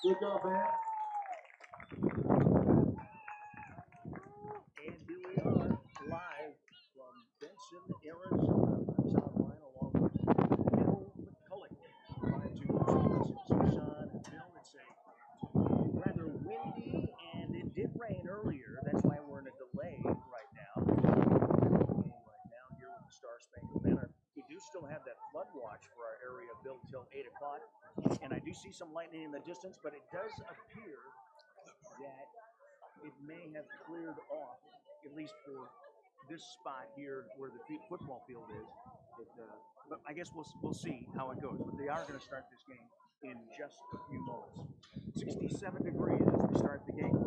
Good job, man. And here we are, live from Benson, Arizona. That's our line along with Bill McCulloch. Prior to Tucson and Bill, it's a rather windy, and it did rain earlier. That's why we're in a delay right now. Right now, here with the Star Spangled Banner. We do still have that flood watch for our area, Bill, till 8 o'clock. And I do see some lightning in the distance, but it does appear that it may have cleared off, at least for this spot here where the football field is. But I guess we'll see how it goes. But they are going to start this game in just a few moments. 67 degrees as we start the game.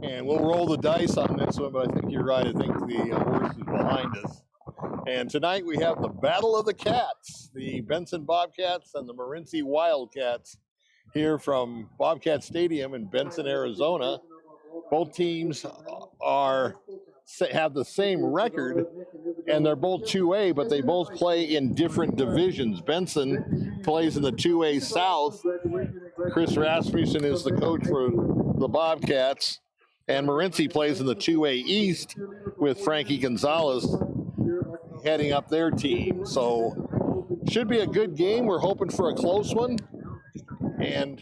And we'll roll the dice on this one, but I think you're right. I think the horse is behind us. And tonight we have the Battle of the Cats, the Benson Bobcats and the Morenci Wildcats here from Bobcat Stadium in Benson, Arizona. Both teams have the same record, and they're both 2A, but they both play in different divisions. Benson plays in the 2A South. Chris Rasmussen is the coach for the Bobcats, and Morenci plays in the 2A East with Frankie Gonzalez heading up their team. So should be a good game. We're hoping for a close one. And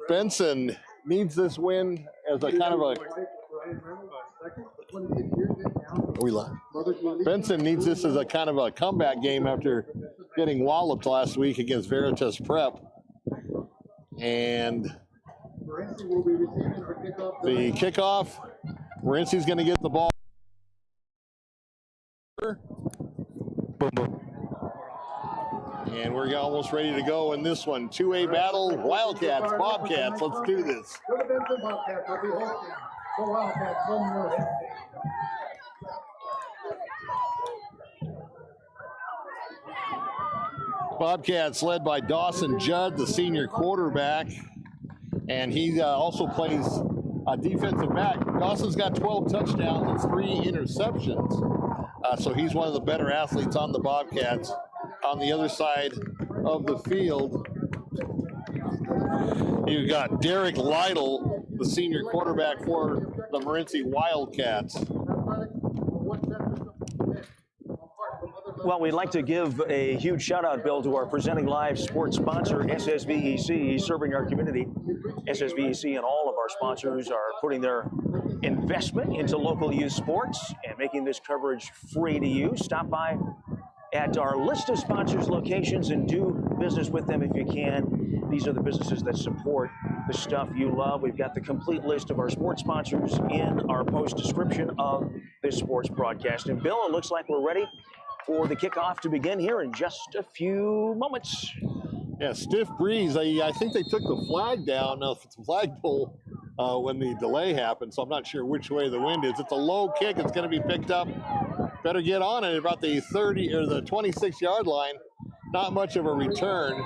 Benson needs this win as a kind of a... Are we live? Benson needs this as a kind of a comeback game after getting walloped last week against Veritas Prep. And the kickoff, Morenci's going to get the ball. Boom, boom. And we're almost ready to go in this one. 2A battle, Wildcats, Bobcats. Let's do this. Bobcats led by Dawson Judd, the senior quarterback. And he also plays defensive back. Dawson's got 12 touchdowns and 3 interceptions. So he's one of the better athletes on the Bobcats. On the other side of the field, you've got Derek Lytle, the senior quarterback for the Morenci Wildcats. Well, we'd like to give a huge shout out, Bill, to our presenting live sports sponsor, SSVEC, serving our community. SSVEC and all of our sponsors are putting their investment into local youth sports and making this coverage free to you. Stop by at our list of sponsors locations and do business with them if you can. These are the businesses that support the stuff you love. We've got the complete list of our sports sponsors in our post description of this sports broadcast. And Bill, it looks like we're ready for the kickoff to begin here in just a few moments. Yeah, stiff breeze. I think they took the flag down, the flagpole, when the delay happened, so I'm not sure which way the wind is. It's a low kick. It's going to be picked up. Better get on it about the 30 or the 26-yard line. Not much of a return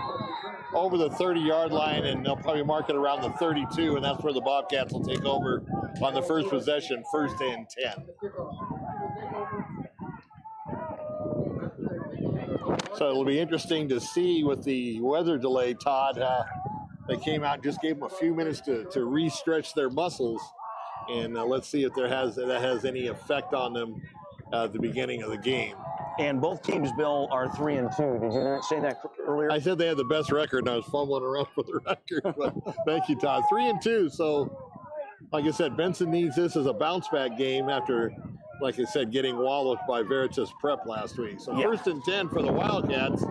over the 30-yard line, and they'll probably mark it around the 32, and that's where the Bobcats will take over on the first possession, 1st and 10. So it'll be interesting to see with the weather delay, Todd. They came out and just gave them a few minutes to re-stretch their muscles, and let's see if that has any effect on them at the beginning of the game. And both teams, Bill, are 3-2. Did you not say that earlier? I said they had the best record, and I was fumbling around for the record. But thank you, Todd. 3-2. So, like I said, Benson needs this as a bounce-back game after, like I said, getting walloped by Veritas Prep last week. So 1st and 10 for the Wildcats,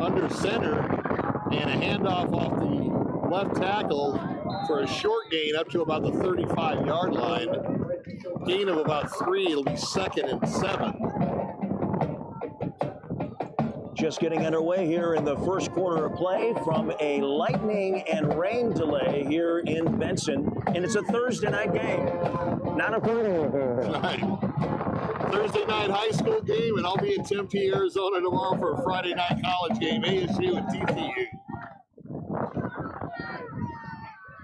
under center, and a handoff off the left tackle for a short gain up to about the 35-yard line. Gain of about 3. It'll be 2nd and 7. Just getting underway here in the first quarter of play from a lightning and rain delay here in Benson. And it's a Thursday night game, not a Friday night game. Thursday night high school game, and I'll be in Tempe, Arizona tomorrow for a Friday night college game, ASU and TCU.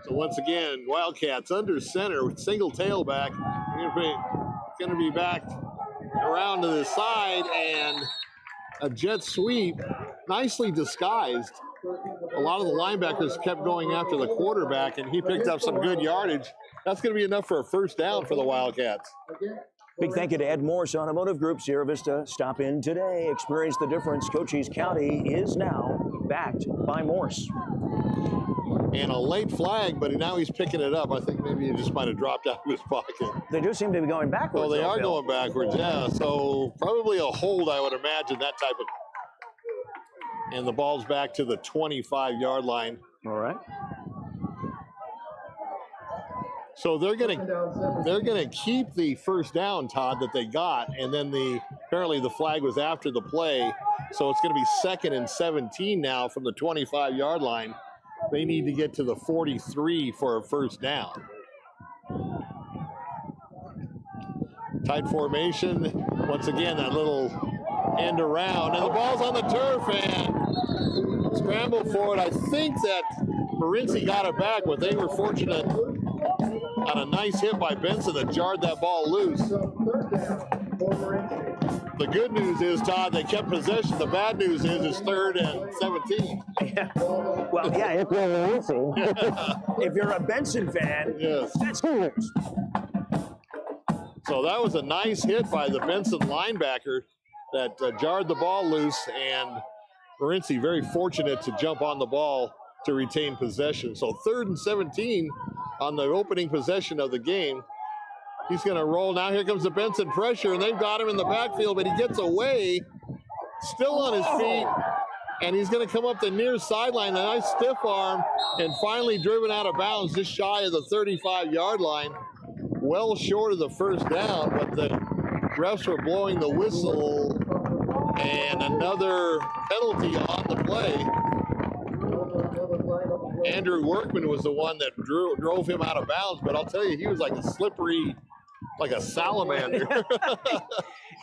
So once again, Wildcats under center with single tailback. Going to be backed around to the side, and a jet sweep, nicely disguised. A lot of the linebackers kept going after the quarterback, and he picked up some good yardage. That's going to be enough for a first down for the Wildcats. Big thank you to Ed MORSE Automotive Group, Sierra Vista. Stop in today. Experience the difference. Cochise County is now backed by MORSE. And a late flag, but now he's picking it up. I think maybe he just might have dropped out of his pocket. They do seem to be going backwards. Oh, they are going backwards, yeah. So probably a hold, I would imagine, that type of. And the ball's back to the 25-yard line. All right. So they're gonna keep the first down, Todd, that they got, and then apparently the flag was after the play, so it's gonna be 2nd and 17 now from the 25-yard line. They need to get to the 43 for a first down. Tight formation. Once again, that little end around, and the ball's on the turf, and scramble for it. I think that Morenci got it back, but they were fortunate on a nice hit by Benson that jarred that ball loose. The good news is, Todd, they kept possession. The bad news is it's 3rd and 17. Yeah. Well, yeah, if you're a Benson fan, yes, that's good. So that was a nice hit by the Benson linebacker that jarred the ball loose, and Morenci very fortunate to jump on the ball to retain possession. So 3rd and 17 on the opening possession of the game. He's going to roll. Now here comes the Benson pressure, and they've got him in the backfield, but he gets away, still on his feet, and he's going to come up the near sideline, a nice stiff arm, and finally driven out of bounds just shy of the 35-yard line, well short of the first down, but the refs were blowing the whistle, and another penalty on the play. Andrew Workman was the one that drove him out of bounds, but I'll tell you, he was like a slippery, like a salamander.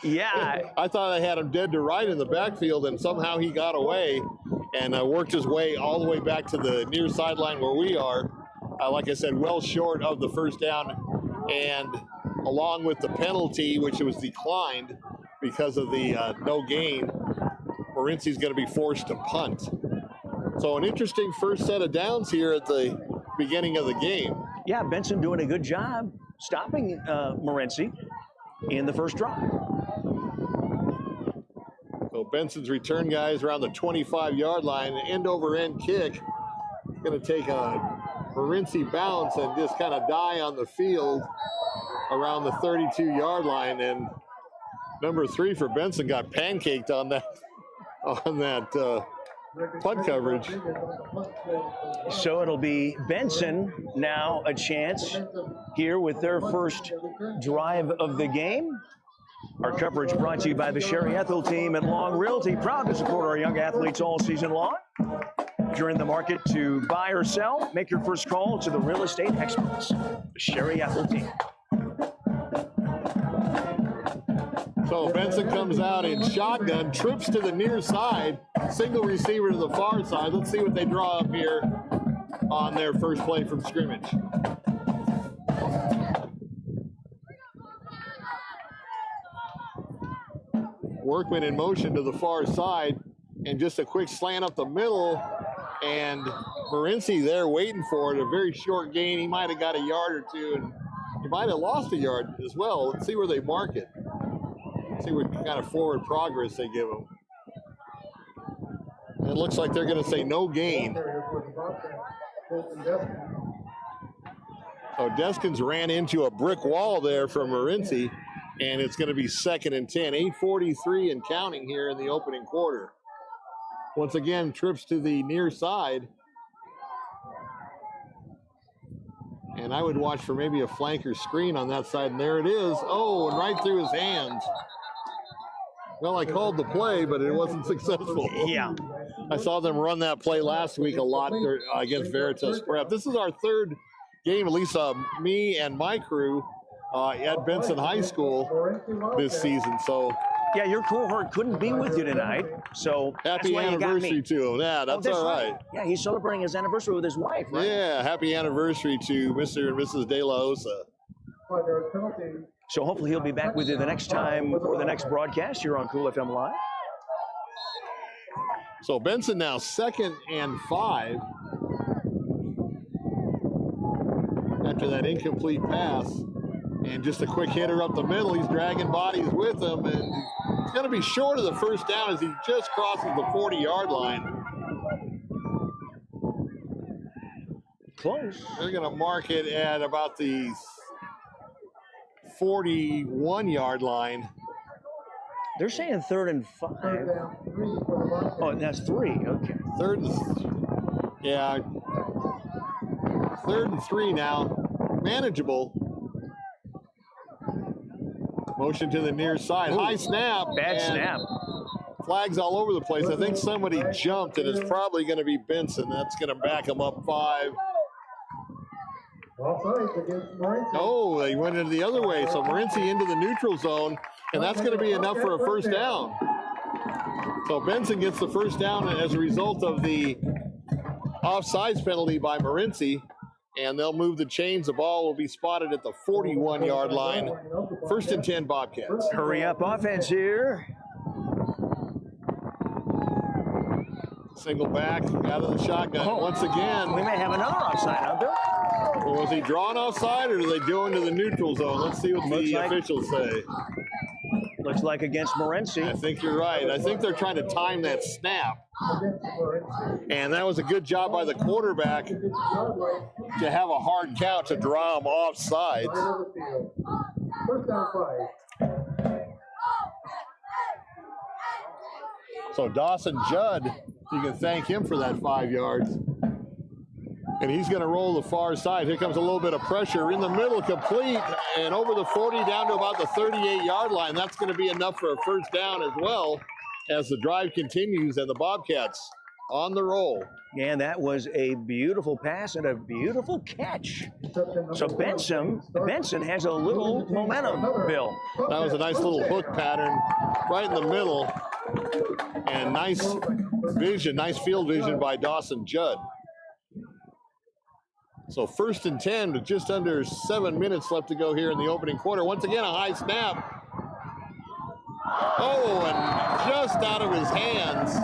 Yeah. I thought I had him dead to right in the backfield, and somehow he got away and worked his way all the way back to the near sideline where we are. Like I said, well short of the first down, and along with the penalty, which was declined because of the no gain, Morenci's going to be forced to punt. So an interesting first set of downs here at the beginning of the game. Yeah, Benson doing a good job stopping Morenci in the first drive. So Benson's return, guys, around the 25-yard line, end-over-end kick. Going to take a Morenci bounce and just kind of die on the field around the 32-yard line. And number 3 for Benson got pancaked on that punt coverage. So it'll be Benson now a chance here with their first drive of the game. Our coverage brought to you by the Sherry ETHELL team at Long Realty, proud to support our young athletes all season long. If you're in the market to buy or sell, make your first call to the real estate experts, the Sherry ETHELL team. So Benson comes out in shotgun, trips to the near side, single receiver to the far side. Let's see what they draw up here on their first play from scrimmage. Workman in motion to the far side, and just a quick slant up the middle, and Morenci there waiting for it. A very short gain. He might have got a yard or two, and he might have lost a yard as well. Let's see where they mark it. See what kind of forward progress they give him. It looks like they're going to say no gain. So Deskins ran into a brick wall there from Morenci, and it's going to be 2nd and 10. 8:43 and counting here in the opening quarter. Once again, trips to the near side. And I would watch for maybe a flanker screen on that side, and there it is. Oh, and right through his hands. Well, I called the play, but it wasn't successful. Yeah. I saw them run that play last week a lot against Veritas Prep. This is our 3rd game, at least me and my crew, at Benson High School this season. So Yeah, your cohort couldn't be with you tonight, so happy that's why you got anniversary me. to him. Yeah, that's all right. Yeah, he's celebrating his anniversary with his wife, right? Yeah, happy anniversary to Mr. and Mrs. De La Osa. So hopefully he'll be back with you the next time for the next broadcast here on Cool FM Live. So Benson now 2nd and 5 after that incomplete pass. And just a quick hitter up the middle. He's dragging bodies with him, and he's going to be short of the first down as he just crosses the 40-yard line. Close. They're going to mark it at about the 41-yard line. They're saying 3rd and 5. Oh, that's 3. Okay. 3rd and 3 now. Manageable. Motion to the near side. High snap. Bad snap. Flags all over the place. I think somebody jumped, and it's probably going to be Benson. That's going to back him up 5. Oh, they went into the other way. So Morenci into the neutral zone, and that's going to be enough for a first down. So Benson gets the first down as a result of the offsides penalty by Morenci, and they'll move the chains. The ball will be spotted at the 41-yard line. 1st and 10 Bobcats. Hurry up offense here. Single back out of the shotgun once again. We may have another offside out there. Well, was he drawn offside, or do they go into the neutral zone? Let's see what the officials say. Looks like against Morenci. I think you're right. I think they're trying to time that snap. And that was a good job by the quarterback to have a hard count to draw him offside. So Dawson Judd, you can thank him for that 5 yards. And he's going to roll the far side. Here comes a little bit of pressure in the middle, complete, and over the 40 down to about the 38-yard line. That's going to be enough for a first down as well as the drive continues and the Bobcats on the roll. And that was a beautiful pass and a beautiful catch. So Benson has a little momentum, Bill. That was a nice little hook pattern right in the middle. And nice vision, nice field vision by Dawson Judd. So 1st and 10 with just under 7 minutes left to go here in the opening quarter. Once again, a high snap. Oh, and just out of his hands.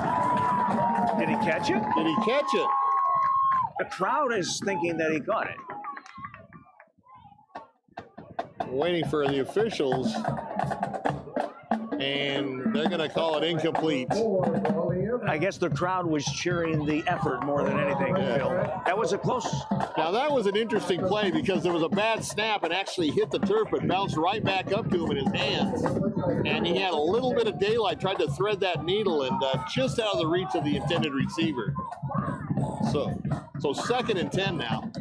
Did he catch it? Did he catch it? The crowd is thinking that he caught it. Waiting for the officials. And they're going to call it incomplete. I guess the crowd was cheering the effort more than anything, Bill. That was a close. Now, that was an interesting play because there was a bad snap and actually hit the turf, but bounced right back up to him in his hands. And he had a little bit of daylight, tried to thread that needle, and just out of the reach of the intended receiver. So 2nd and 10 now.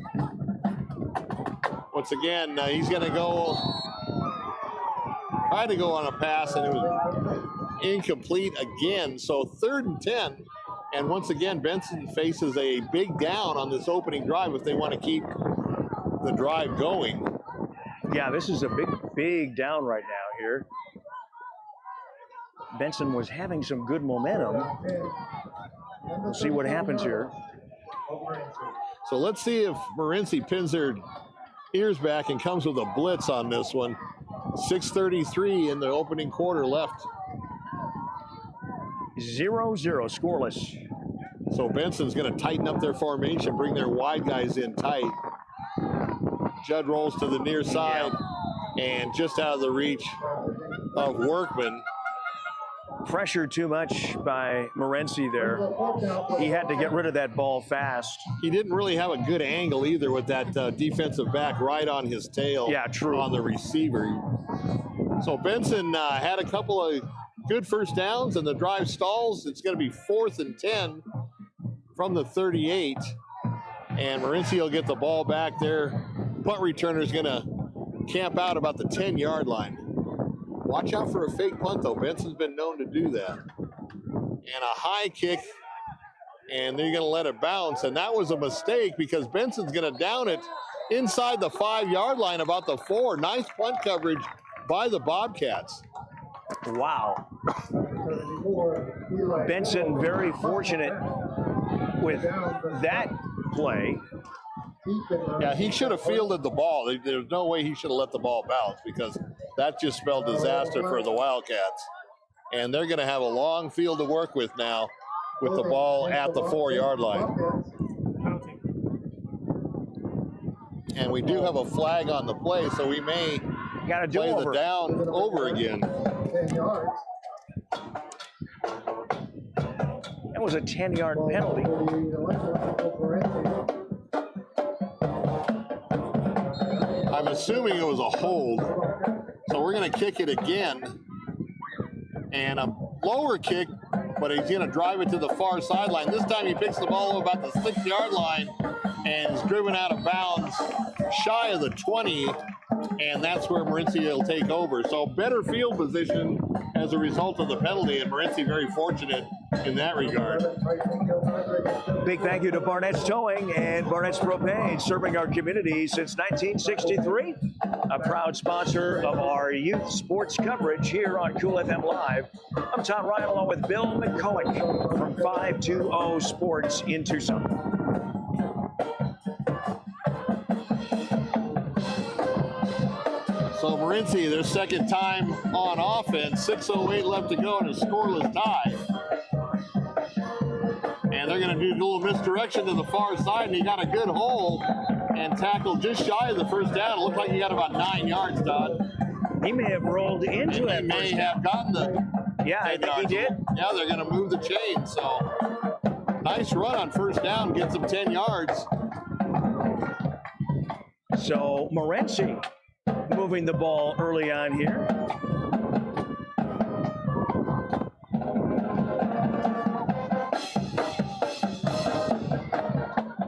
Once again, he's going to go. Tried to go on a pass, and it was incomplete again. So 3rd and 10. And once again, Benson faces a big down on this opening drive if they want to keep the drive going. Yeah, this is a big down right now here. Benson was having some good momentum. We'll see what happens here. So let's see if Morenci pins their ears back and comes with a blitz on this one. 6:33 in the opening quarter left. 0-0 scoreless. So Benson's going to tighten up their formation, bring their wide guys in tight. Judd rolls to the near side and just out of the reach of Workman. Pressured too much by Morenci there. He had to get rid of that ball fast. He didn't really have a good angle either with that defensive back right on his tail. Yeah, true. On the receiver. So Benson had a couple of good first downs and the drive stalls. It's going to be 4th and 10 from the 38. And Morenci will get the ball back there. Punt returner is going to camp out about the 10-yard line. Watch out for a fake punt, though. Benson's been known to do that. And a high kick, and they're going to let it bounce. And that was a mistake because Benson's going to down it inside the 5-yard line, about the 4. Nice punt coverage by the Bobcats. Wow. Benson very fortunate with that play. Yeah, he should have fielded the ball. There's no way he should have let the ball bounce, because that just spelled disaster for the Wildcats. And they're going to have a long field to work with now with the ball at the 4-yard line. And we do have a flag on the play, so we may play the down over again. That was a 10-yard penalty. I'm assuming it was a hold. So we're going to kick it again. And a lower kick, but he's going to drive it to the far sideline. This time he picks the ball about the 6-yard line and is driven out of bounds shy of the 20. And that's where Morenci will take over. So better field position as a result of the penalty, and Morenci very fortunate in that regard. Big thank you to Barnett's Towing and Barnett's Propane, serving our community since 1963. A proud sponsor of our youth sports coverage here on Cool FM Live. I'm Tom Ryan, along with Bill McCulloch from 520 Sports in Tucson. So Morenci, their second time on offense, 6:08 left to go in a scoreless tie. And they're going to do a little misdirection to the far side, and he got a good hole and tackled just shy of the first down. It looked like he got about 9 yards, Todd. He may have rolled into it. He may have gotten the Yeah, I think he did. Yeah, they're going to move the chain. So nice run on first down, gets him 10 yards. So Morenci moving the ball early on here.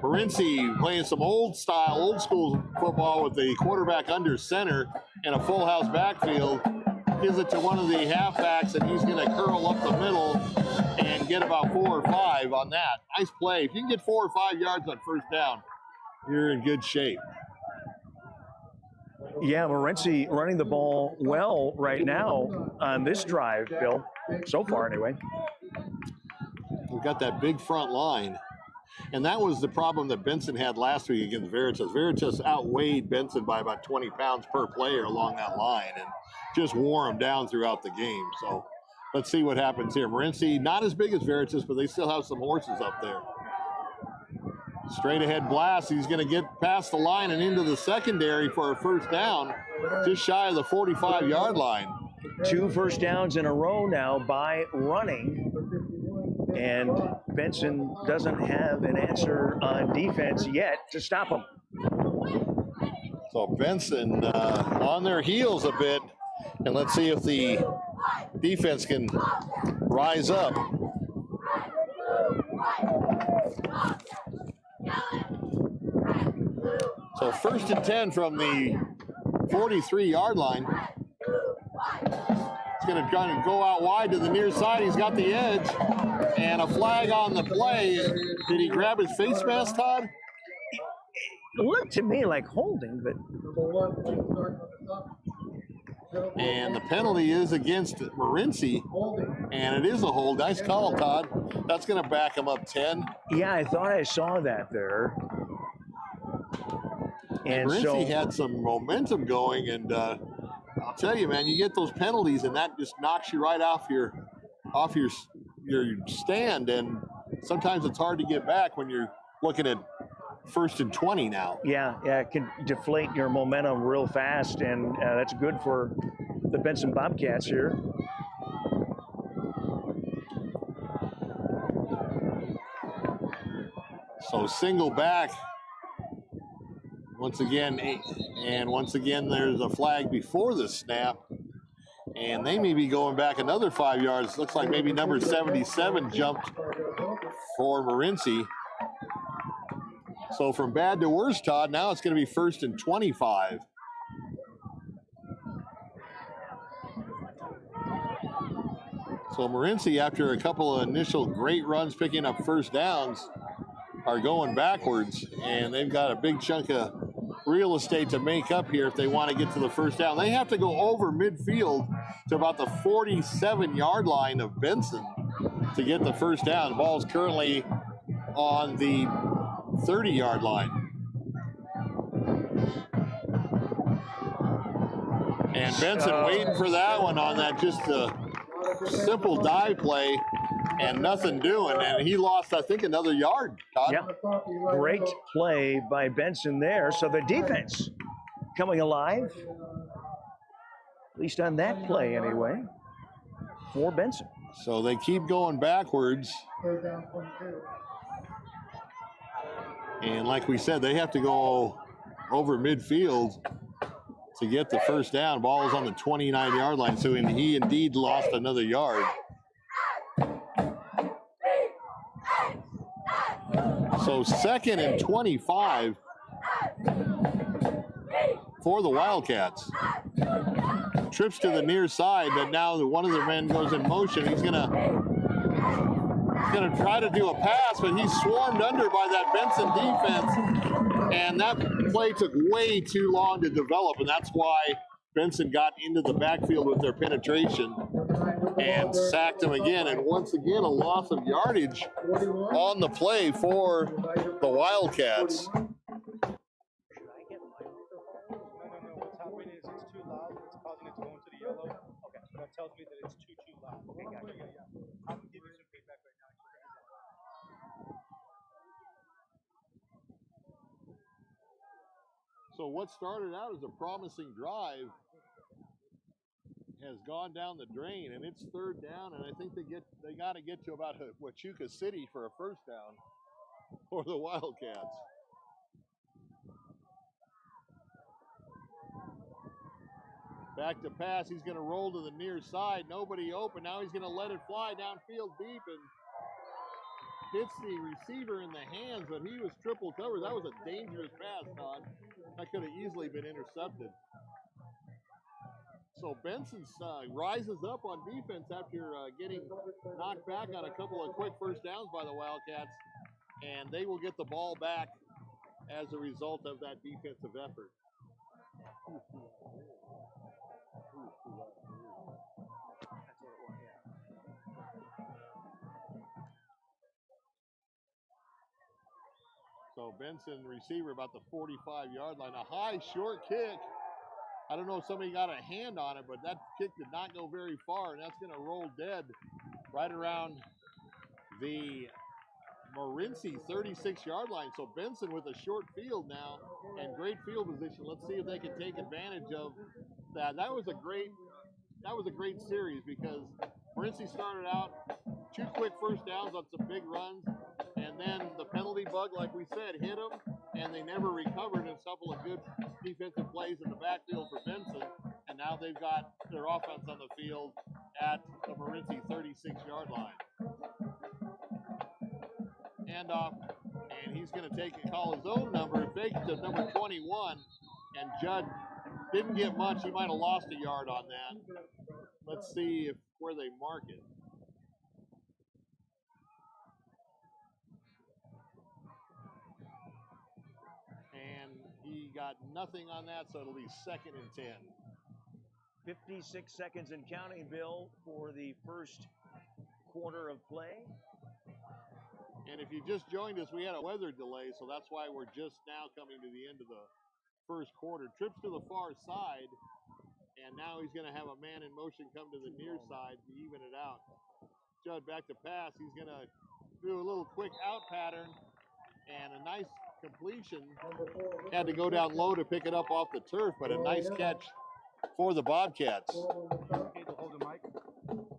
Morenci playing some old school football with the quarterback under center and a full house backfield. Gives it to one of the halfbacks, and he's going to curl up the middle and get about 4 or 5 on that. Nice play. If you can get 4 or 5 yards on first down, you're in good shape. Yeah, Morenci running the ball well right now on this drive, Bill. So far, anyway. We've got that big front line. And that was the problem that Benson had last week against Veritas. Veritas outweighed Benson by about 20 pounds per player along that line and just wore him down throughout the game. So let's see what happens here. Morenci, not as big as Veritas, but they still have some horses up there. Straight ahead blast. He's going to get past the line and into the secondary for a first down, just shy of the 45-yard line. 2 first downs in a row now by running. And Benson doesn't have an answer on defense yet to stop him. So Benson on their heels a bit. And let's see if the defense can rise up. So 1st and 10 from the 43-yard line. He's going to try to go out wide to the near side. He's got the edge. And a flag on the play. Did he grab his face mask, Todd? It looked to me like holding, but... And the penalty is against Morenci, and it is a hold. Nice call, Todd. That's going to back him up 10. Yeah, I thought I saw that there. And Morenci had some momentum going, and I'll tell you, man, you get those penalties, and that just knocks you right off your stand, and sometimes it's hard to get back when you're looking at 1st and 20 now. Yeah, it can deflate your momentum real fast, and that's good for the Benson Bobcats here. So single back once again, and once again there's a flag before the snap, and they may be going back another 5 yards. Looks like maybe number 77 jumped for Morenci. So from bad to worse, Todd, now it's going to be 1st and 25. So Morenci, after a couple of initial great runs picking up first downs, are going backwards, and they've got a big chunk of real estate to make up here if they want to get to the first down. They have to go over midfield to about the 47-yard line of Benson to get the first down. The ball is currently on the 30-yard line. And Benson waiting for that one on that just a simple dive play and nothing doing. And he lost, I think, another yard, Todd. Yeah, great play by Benson there. So the defense coming alive, at least on that play anyway, for Benson. So they keep going backwards. And like we said, they have to go over midfield to get the first down. Ball is on the 29-yard line, so he indeed lost another yard. So 2nd and 25 for the Wildcats. Trips to the near side, but now one of their men goes in motion. He's gonna try to do a pass, but he's swarmed under by that Benson defense, and that play took way too long to develop, and that's why Benson got into the backfield with their penetration and sacked him again. And once again, a loss of yardage on the play for the Wildcats. Tells me that it's too loud. Okay, gotcha. Yeah. I'll give you some feedback right now. So what started out as a promising drive has gone down the drain, and it's 3rd down, and I think they got to get to about Huachuca City for a first down for the Wildcats. Back to pass, he's going to roll to the near side. Nobody open. Now he's going to let it fly downfield deep and hits the receiver in the hands, but he was triple covered. That was a dangerous pass, Todd. That could have easily been intercepted. So Benson rises up on defense after getting knocked back on a couple of quick first downs by the Wildcats, and they will get the ball back as a result of that defensive effort. So Benson, receiver, about the 45-yard line. A high, short kick. I don't know if somebody got a hand on it, but that kick did not go very far, and that's going to roll dead right around the Morenci 36-yard line. So Benson with a short field now and great field position. Let's see if they can take advantage of that. That was a great series because Morenci started out 2 quick first downs on some big runs, and then the penalty bug, like we said, hit them, and they never recovered. A couple of good defensive plays in the backfield for Benson, and now they've got their offense on the field at the Morenci 36-yard line. Handoff, and he's going to call his own number and fake it to number 21, and Judd didn't get much. He might have lost a yard on that. Let's see where they mark it. And he got nothing on that, so it'll be 2nd and 10. 56 seconds and counting, Bill, for the first quarter of play. And if you just joined us, we had a weather delay, so that's why we're just now coming to the end of the first quarter. Trips to the far side, and now he's going to have a man in motion come to the near side to even it out. Judd back to pass. He's going to do a little quick out pattern and a nice completion. Had to go down low to pick it up off the turf, but a nice catch for the Bobcats. Okay, to hold the mic.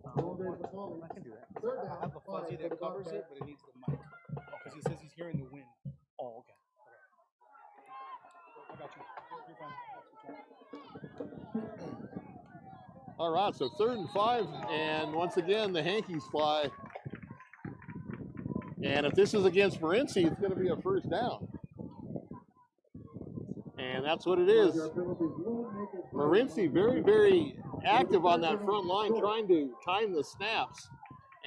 I can do that. I have a fuzzy that covers it, but it needs the mic. Because he says he's hearing the wind. Oh, okay. I got you. You're fine. All right, so 3rd and 5, and once again, the Hankies fly. And if this is against Morenci, it's going to be a first down. And that's what it is. Morenci very, very active on that front line, trying to time the snaps.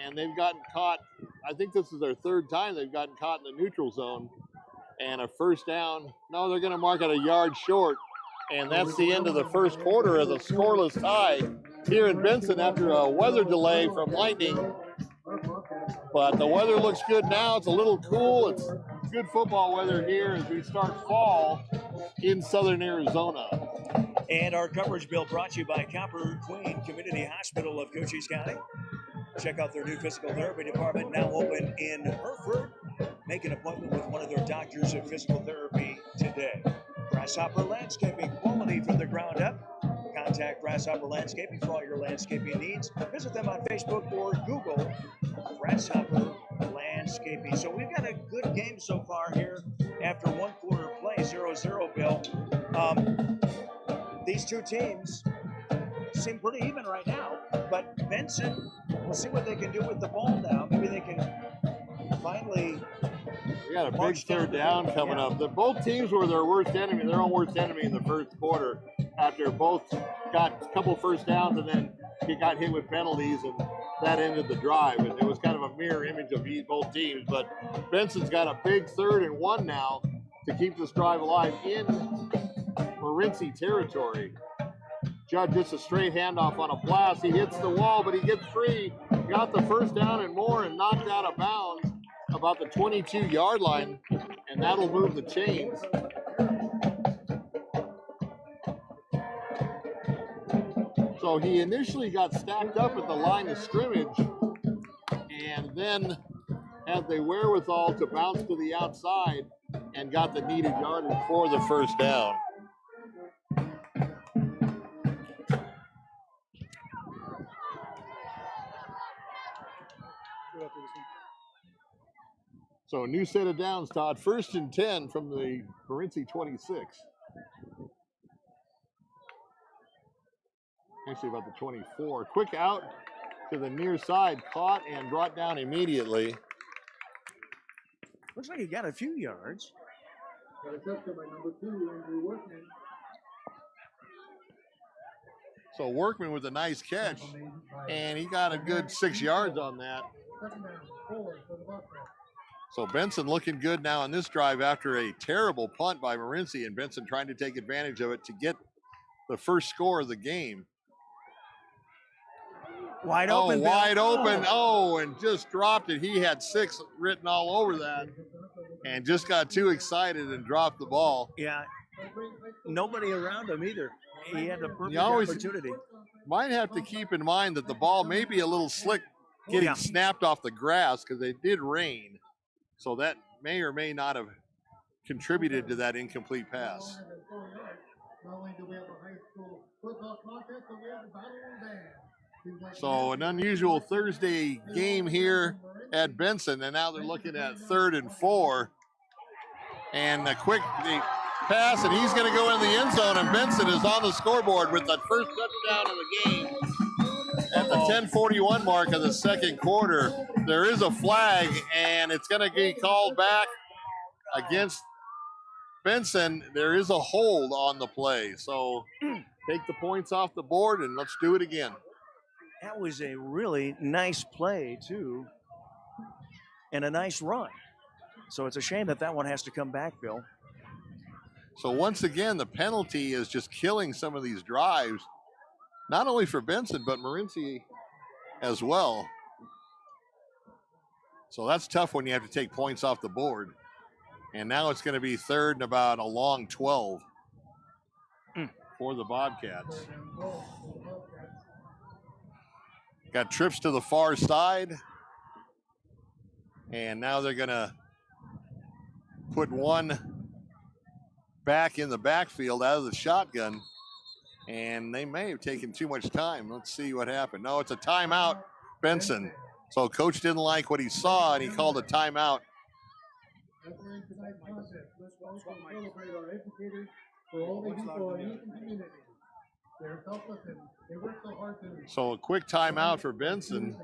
And they've gotten caught. I think this is their 3rd time they've gotten caught in the neutral zone. and a first down. No, they're going to mark it a yard short. And that's the end of the first quarter as a scoreless tie here in Benson after a weather delay from lightning. But the weather looks good now. It's a little cool. It's good football weather here as we start fall in southern Arizona. And our coverage bill brought to you by Copper Queen Community Hospital of Cochise County. Check out their new physical therapy department now open in Hereford. Make an appointment with one of their doctors of physical therapy today. Grasshopper Landscaping, quality from the ground up. Contact Grasshopper Landscaping for all your landscaping needs. Visit them on Facebook or Google Grasshopper Landscaping. So we've got a good game so far here after one quarter play, 0-0, Bill. These two teams seem pretty even right now, but Benson, we'll see what they can do with the ball now. Maybe they can finally. We got a big third down coming up. Both teams were their worst enemy, their own worst enemy in the first quarter after both got a couple first downs and then he got hit with penalties, and that ended the drive. And it was kind of a mirror image of both teams. But Benson's got a big 3rd and 1 now to keep this drive alive in Morenci territory. Judd gets a straight handoff on a blast. He hits the wall, but he gets free. Got the first down and more and knocked out of bounds about the 22-yard line, and that'll move the chains. So he initially got stacked up at the line of scrimmage and then had the wherewithal to bounce to the outside and got the needed yardage for the first down. So a new set of downs, Todd. 1st and 10 from the Morenci 26. Actually about the 24. Quick out to the near side, caught and brought down immediately. Looks like he got a few yards. So Workman with a nice catch, and he got a good 6 yards on that. So Benson looking good now on this drive after a terrible punt by Morenci, and Benson trying to take advantage of it to get the first score of the game. Wide open. Wide open. Oh, and just dropped it. He had 6 written all over that and just got too excited and dropped the ball. Yeah. Nobody around him either. He had a perfect opportunity. Might have to keep in mind that the ball may be a little slick getting snapped off the grass because it did rain. So that may or may not have contributed to that incomplete pass. So an unusual Thursday game here at Benson, and now they're looking at 3rd and 4. And a quick pass, and he's going to go in the end zone, and Benson is on the scoreboard with that first touchdown of the game. At the 10:41 mark of the second quarter, there is a flag, and it's going to be called back against Benson. There is a hold on the play, so take the points off the board, and let's do it again. That was a really nice play, too, and a nice run. So it's a shame that that one has to come back, Bill. So once again, the penalty is just killing some of these drives, not only for Benson, but Morenci as well. So that's tough when you have to take points off the board. And now it's going to be 3rd and about a long 12 for the Bobcats. Got trips to the far side. And now they're going to put one back in the backfield out of the shotgun. And they may have taken too much time. Let's see what happened. No, it's a timeout, Benson. So coach didn't like what he saw, and he called a timeout. So a quick timeout for Benson.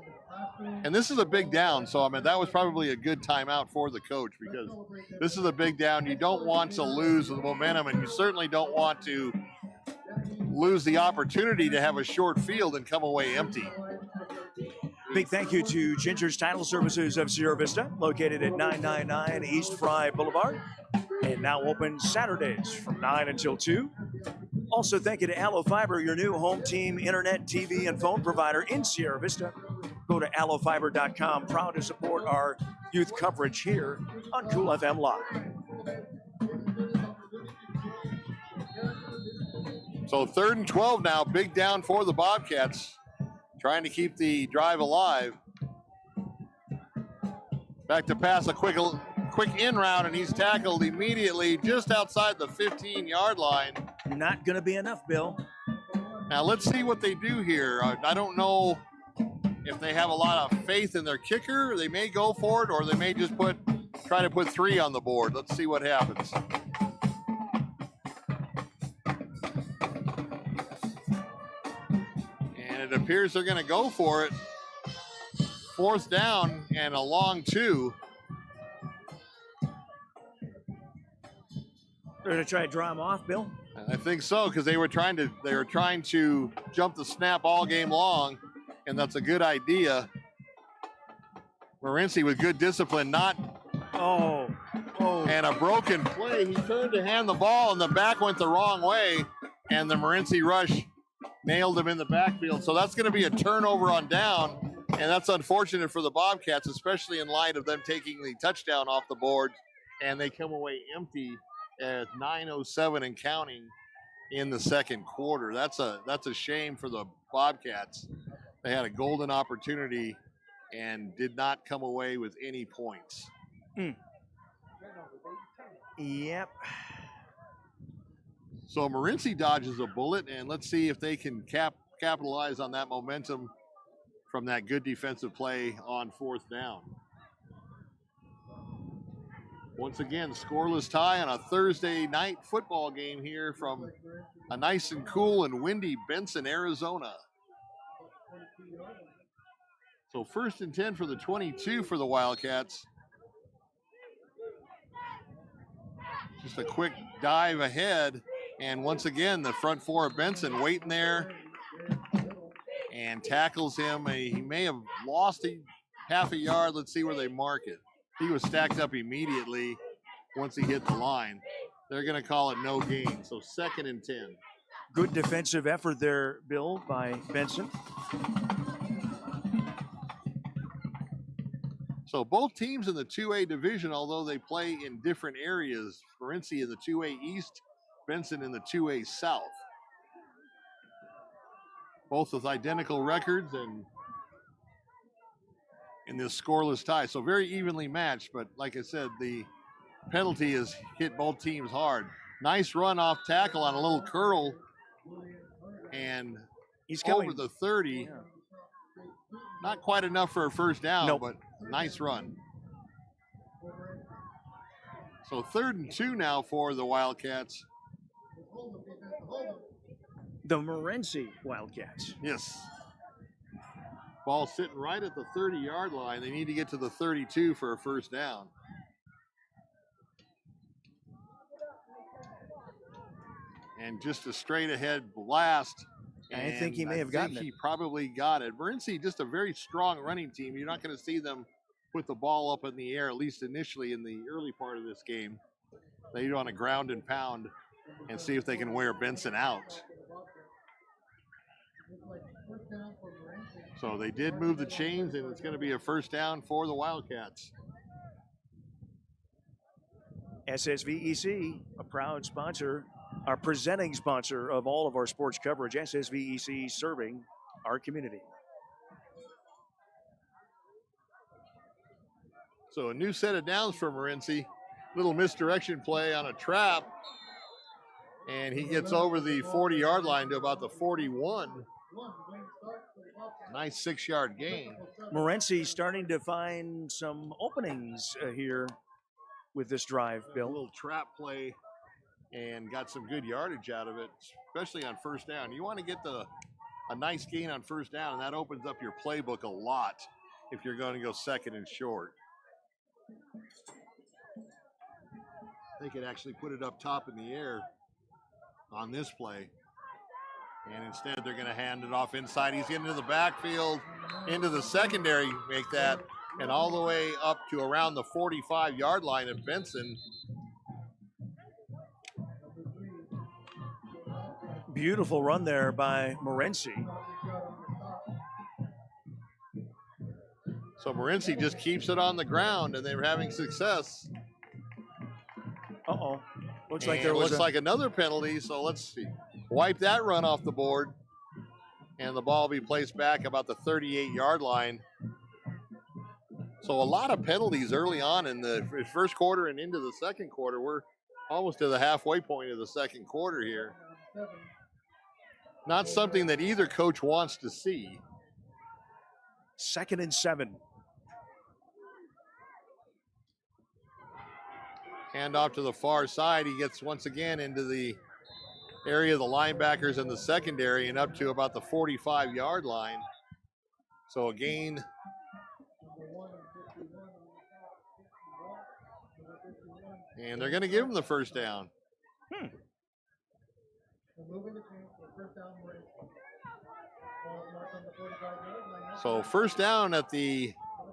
And this is a big down. So, I mean, that was probably a good timeout for the coach because this is a big down. You don't want to lose the momentum, and you certainly don't want to lose the opportunity to have a short field and come away empty. Big thank you to Ginger's Title Services of Sierra Vista, located at 999 East Fry Boulevard. and now open Saturdays from 9 until 2. Also, thank you to ALLO Fiber, your new home team internet, TV, and phone provider in Sierra Vista. Go to allofiber.com. Proud to support our youth coverage here on Cool FM Live. So 3rd and 12 now, big down for the Bobcats, trying to keep the drive alive. Back to pass, a quick in route, and he's tackled immediately just outside the 15-yard line. Not going to be enough, Bill. Now let's see what they do here. I don't know if they have a lot of faith in their kicker. They may go for it, or they may just try to put 3 on the board. Let's see what happens. And it appears they're going to go for it. 4th down and a long 2. They're going to try to draw him off, Bill? I think so, because they were trying to jump the snap all game long, and that's a good idea. Morenci with good discipline, and a broken play. He turned to hand the ball, and the back went the wrong way, and the Morenci rush nailed him in the backfield. So that's going to be a turnover on down, and that's unfortunate for the Bobcats, especially in light of them taking the touchdown off the board, and they come away empty at 9:07 and counting in the second quarter. That's a shame for the Bobcats. They had a golden opportunity and did not come away with any points. Yep. So Morenci dodges a bullet, and let's see if they can capitalize on that momentum from that good defensive play on 4th down. Once again, scoreless tie on a Thursday night football game here from a nice and cool and windy Benson, Arizona. So 1st and 10 for the 22 for the Wildcats. Just a quick dive ahead, and once again, the front 4 of Benson waiting there and tackles him. He may have lost half a yard. Let's see where they mark it. He was stacked up immediately once he hit the line. They're going to call it no gain, so 2nd and 10. Good defensive effort there, Bill, by Benson. So both teams in the 2A division, although they play in different areas, Morenci in the 2A East, Benson in the 2A South. Both with identical records and in this scoreless tie. So very evenly matched, but like I said, the penalty has hit both teams hard. Nice run off tackle on a little curl, and he's coming over the 30. Yeah. Not quite enough for a 1st down, but nice run. So 3rd and 2 now for the Wildcats. The Morenci Wildcats. Yes. Ball sitting right at the 30-yard line. They need to get to the 32 for a 1st down. And just a straight ahead blast. I think he may have gotten it. He probably got it. Morenci, just a very strong running team. You're not going to see them put the ball up in the air, at least initially in the early part of this game. They want to ground and pound and see if they can wear Benson out. So they did move the chains, and it's going to be a 1st down for the Wildcats. SSVEC, a proud sponsor, our presenting sponsor of all of our sports coverage. SSVEC serving our community. So a new set of downs for Morenci. Little misdirection play on a trap, and he gets over the 40-yard line to about the 41. Nice 6-yard gain. Morenci starting to find some openings here with this drive, Bill. A little trap play and got some good yardage out of it, especially on 1st down. You want to get a nice gain on 1st down, and that opens up your playbook a lot if you're going to go 2nd and short. They could actually put it up top in the air on this play. And instead, they're going to hand it off inside. He's into the backfield, into the secondary, make that, and all the way up to around the 45-yard line of Benson. Beautiful run there by Morenci. So Morenci just keeps it on the ground, and they're having success. Uh-oh. Looks like And there was like another penalty, so let's see. Wipe that run off the board, and the ball will be placed back about the 38-yard line. So a lot of penalties early on in the first quarter and into the second quarter. We're almost to the halfway point of the second quarter here. Not something that either coach wants to see. 2nd and 7. Hand off to the far side. He gets once again into the area of the linebackers in the secondary and up to about the 45-yard line. So a gain. And they're going to give him the first down. So first down at the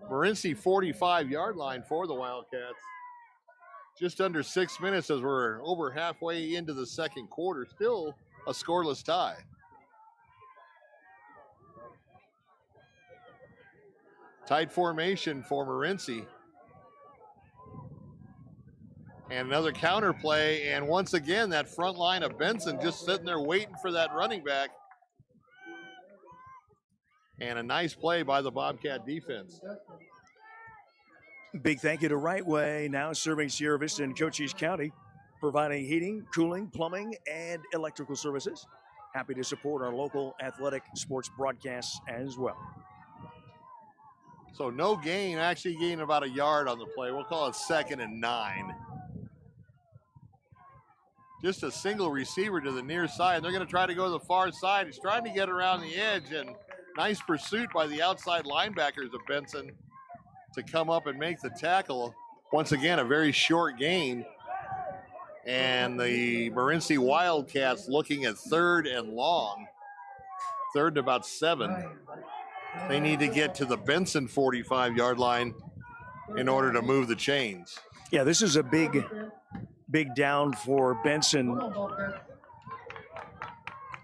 Morenci 45-yard line for the Wildcats. Just under 6 minutes as we're over halfway into the second quarter. Still a scoreless tie. Tight formation for Morenci. And another counter play, and once again, that front line of Benson just sitting there waiting for that running back. And a nice play by the Bobcat defense. Big thank you to Right Way, now serving Sierra Vista and Cochise County, providing heating, cooling, plumbing, and electrical services. Happy to support our local athletic sports broadcasts as well. So no gain, actually gained about a yard on the play. We'll call it 2nd and 9. Just a single receiver to the near side. They're going to try to go to the far side. He's trying to get around the edge, and nice pursuit by the outside linebackers of Benson to come up and make the tackle. Once again, a very short gain. And the Morenci Wildcats looking at 3rd and long. 3rd and about 7. They need to get to the Benson 45-yard line in order to move the chains. Yeah, this is a big down for Benson.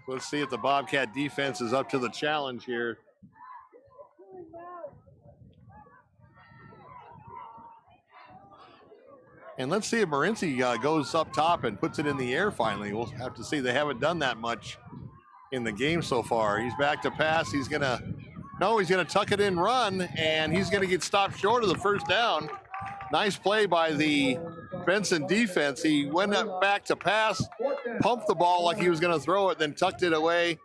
Let's see if the Bobcat defense is up to the challenge here. And let's see if Morenci goes up top and puts it in the air finally. We'll have to see. They haven't done that much in the game so far. He's back to pass. He's going to tuck it in, run, and he's going to get stopped short of the first down. Nice play by the Benson defense. He went up back to pass, pumped the ball like he was going to throw it, then tucked it away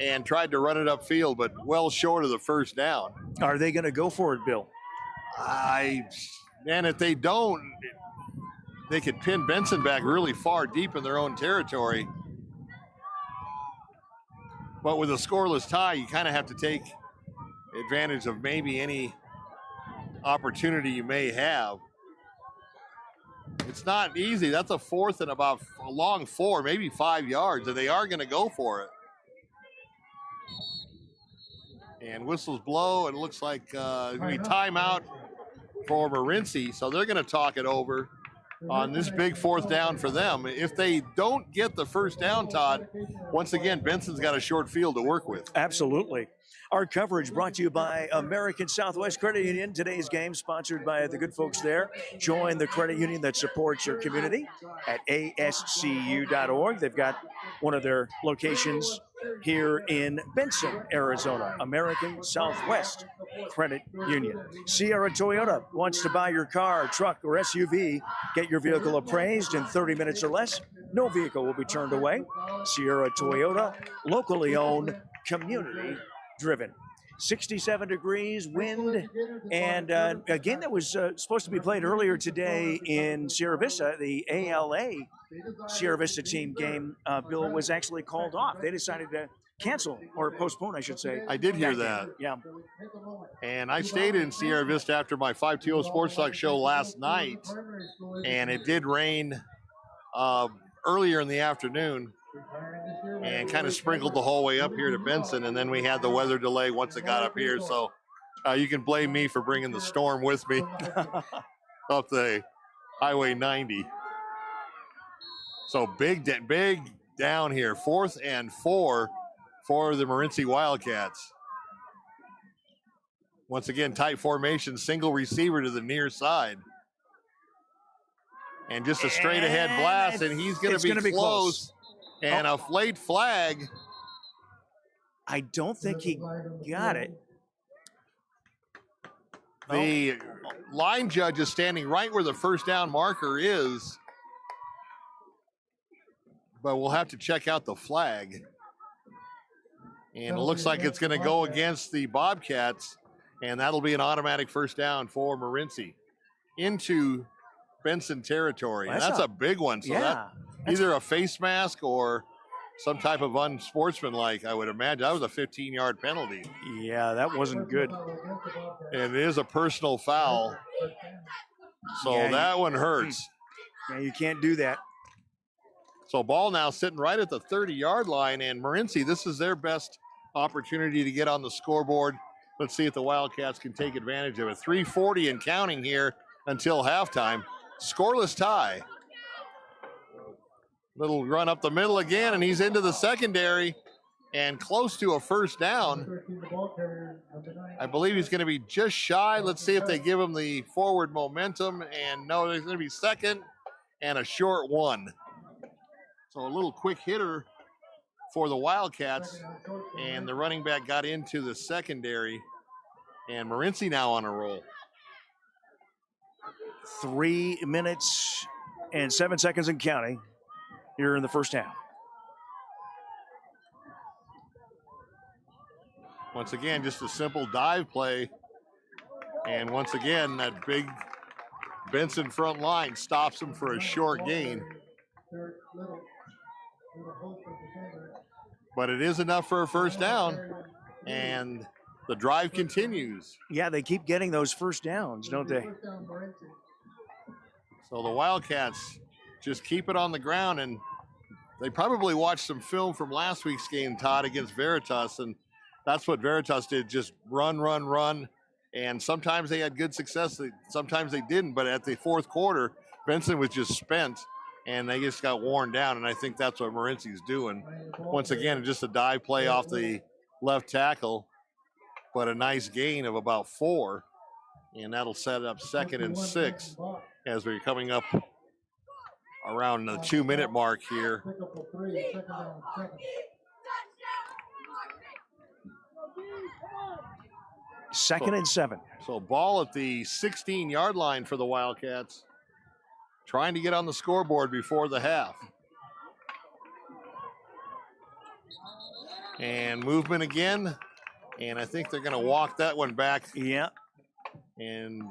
and tried to run it upfield, but well short of the first down. Are they going to go for it, Bill? And if they don't, they could pin Benson back really far deep in their own territory. But with a scoreless tie, you kind of have to take advantage of maybe any opportunity you may have. It's not easy. That's a 4th and about a long 4, maybe 5 yards, and they are going to go for it. And whistles blow, and it looks like it's going to be timeout for Morenci, so they're going to talk it over on this big 4th down for them. If they don't get the first down, Todd, once again, Benson's got a short field to work with. Absolutely. Our coverage brought to you by American Southwest Credit Union. Today's game sponsored by the good folks there. Join the credit union that supports your community at ascu.org. They've got one of their locations here in Benson, Arizona. American Southwest Credit Union. Sierra Toyota wants to buy your car, truck, or SUV. Get your vehicle appraised in 30 minutes or less. No vehicle will be turned away. Sierra Toyota, locally owned, community driven. 67 degrees, wind, and a game that was supposed to be played earlier today in Sierra Vista, the ALA Sierra Vista team game, Bill, was actually called off. They decided to cancel, or postpone, I should say. I did hear that. Yeah. And I stayed in Sierra Vista after my 520 Sports Talk show last night, and it did rain earlier in the afternoon and kind of sprinkled the whole way up here to Benson, and then we had the weather delay once it got up here, so you can blame me for bringing the storm with me up the Highway 90. So big down here. 4th and 4 for the Morenci Wildcats. Once again, tight formation, single receiver to the near side. And just a straight ahead blast, and he's going to be close. And a late flag. I don't think he got it. The line judge is standing right where the first down marker is. But we'll have to check out the flag. And it looks like it's going to go against the Bobcats. And that'll be an automatic first down for Morenci into Benson territory. Well, that's a big one. So yeah, that's either a face mask or some type of unsportsmanlike, I would imagine. That was a 15-yard penalty. Yeah, that wasn't good. And it is a personal foul. So Yeah, that one hurts. Yeah, you can't do that. So ball now sitting right at the 30-yard line, and Morenci, this is their best opportunity to get on the scoreboard. Let's see if the Wildcats can take advantage of it. 3:40 and counting here until halftime. Scoreless tie. Little run up the middle again, and he's into the secondary and close to a first down. I believe he's going to be just shy. Let's see if they give him the forward momentum. And no, there's going to be second and a short one. So a little quick hitter for the Wildcats, and the running back got into the secondary, and Morenci now on a roll. 3 minutes and 7 seconds and counting here in the first half. Once again, just a simple dive play. And once again, that big Benson front line stops him for a short gain. But it is enough for a first down, and the drive continues. Yeah, they keep getting those first downs, don't they? So the Wildcats just keep it on the ground, and they probably watched some film from last week's game, Todd, against Veritas, and that's what Veritas did, just run, run, run. And sometimes they had good success, sometimes they didn't, but at the fourth quarter, Benson was just spent, and they just got worn down, and I think that's what Morenci's doing. Once again, just a dive play off the left tackle, but a nice gain of about 4, and that'll set up 2nd and 6 as we're coming up around the 2-minute mark here. Second and 7. So ball at the 16-yard line for the Wildcats, trying to get on the scoreboard before the half. And movement again, and I think they're going to walk that one back. Yeah. And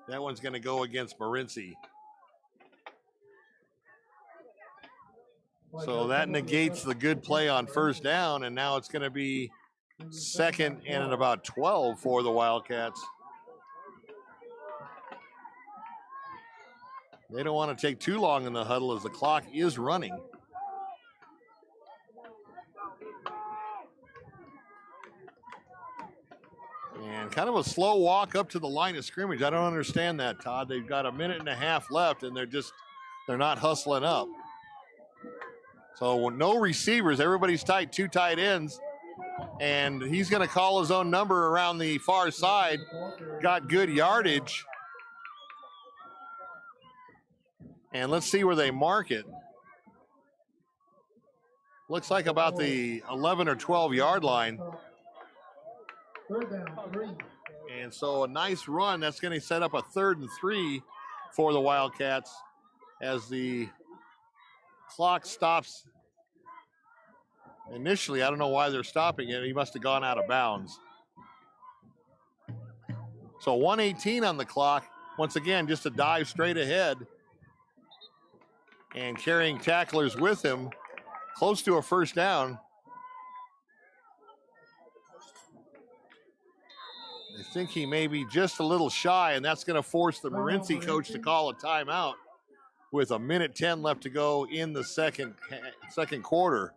that one's going to go against Morenci. So that negates the good play on first down, and now it's going to be 2nd and about 12 for the Wildcats. They don't want to take too long in the huddle as the clock is running. And kind of a slow walk up to the line of scrimmage. I don't understand that, Todd. They've got a minute and a half left, and they're not hustling up. So no receivers, everybody's tight, 2 tight ends. And he's going to call his own number around the far side. Got good yardage. And let's see where they mark it. Looks like about the 11 or 12-yard line. And so a nice run. That's going to set up a 3rd and 3 for the Wildcats as the clock stops. Initially, I don't know why they're stopping it. He must have gone out of bounds. So 1:18 on the clock. Once again, just a dive straight ahead. And carrying tacklers with him, close to a first down. I think he may be just a little shy, and that's going to force the Morenci coach to call a timeout with 1:10 left to go in the second quarter.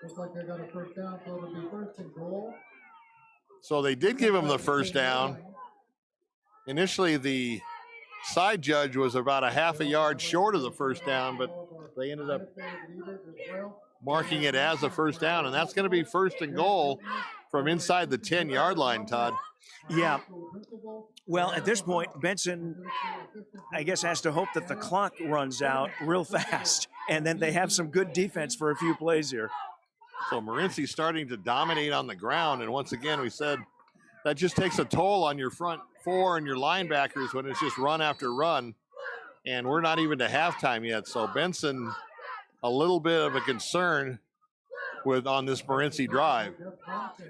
Looks like they got a first down, so it'll be 1st and goal. So they did give him the first down. Initially, the side judge was about a half a yard short of the first down, but they ended up marking it as a first down, and that's going to be first and goal from inside the 10-yard line, Todd. Yeah. Well, at this point, Benson, I guess, has to hope that the clock runs out real fast, and then they have some good defense for a few plays here. So Morenci starting to dominate on the ground, and once again, we said that just takes a toll on your front four and your linebackers when it's just run after run, and we're not even to halftime yet. So Benson, a little bit of a concern on this Morenci drive.